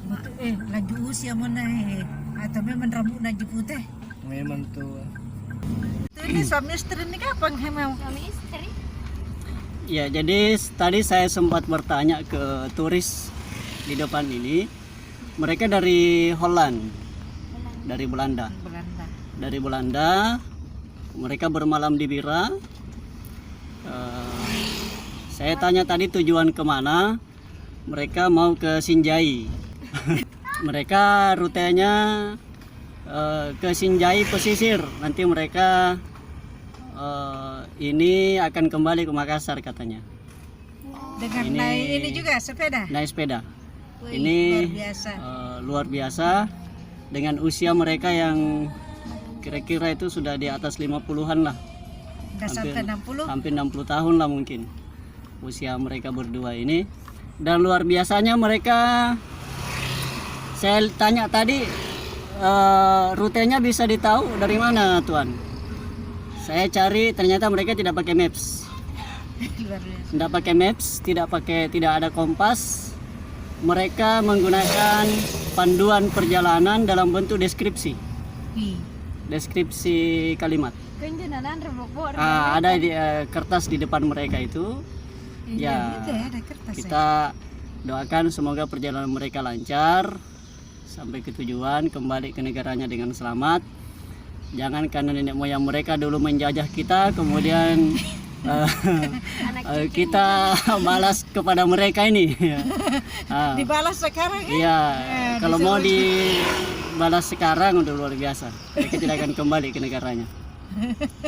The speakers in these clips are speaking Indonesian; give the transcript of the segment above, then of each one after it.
Betul lagi usia mana atau memang rambut lagi putih. Memang tuh. Itu ini suami istri ini kapan memang? Suami istri. Ya, jadi tadi saya sempat bertanya ke turis di depan ini. Mereka dari Holland, dari Belanda. Belanda. Dari Belanda, mereka bermalam di Bira. Saya tanya tadi tujuan kemana. Mereka mau ke Sinjai. Mereka rutenya ke Sinjai pesisir. Nanti mereka ini akan kembali ke Makassar katanya. Dengan Ini- naik ini juga sepeda. Naik sepeda. Wih, Ini luar biasa. luar biasa dengan usia mereka yang kira-kira itu sudah di atas 50-an lah. Udah sampai 60. Hampir 60 tahun lah mungkin usia mereka berdua ini. Dan luar biasanya mereka, saya tanya tadi rutenya bisa ditahu dari mana Tuan. Saya cari ternyata mereka tidak pakai maps. Luar biasa. Tidak ada kompas. Mereka menggunakan panduan perjalanan dalam bentuk deskripsi. Wih. Deskripsi kalimat. Kenjenanan rebok. Ada di kertas di depan mereka itu. Ya, Itu ya ada kertas. kita doakan semoga perjalanan mereka lancar sampai ke tujuan, kembali ke negaranya dengan selamat. Jangan karena nenek moyang mereka dulu menjajah kita, kemudian kita balas kepada mereka ini. Dibalas sekarang kan? Iya, kalau mau dibalas sekarang udah luar biasa. Mereka tidak akan kembali ke negaranya.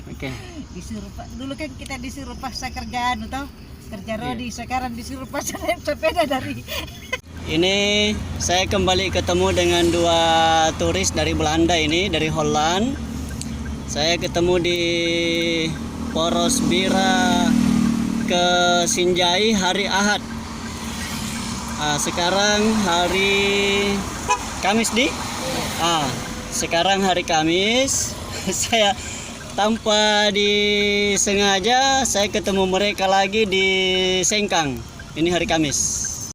Oke. Disuruh dulu kan kita disuruh paksa kerjaan atau kerja rodi, sekarang disuruh paksa naik sepeda dari. Ini saya kembali ketemu dengan dua turis dari Belanda ini, dari Holland. Saya ketemu di Poros Bira ke Sinjai hari Ahad. Sekarang hari Kamis sekarang hari Kamis. Saya tanpa disengaja saya ketemu mereka lagi di Sengkang. Ini hari Kamis.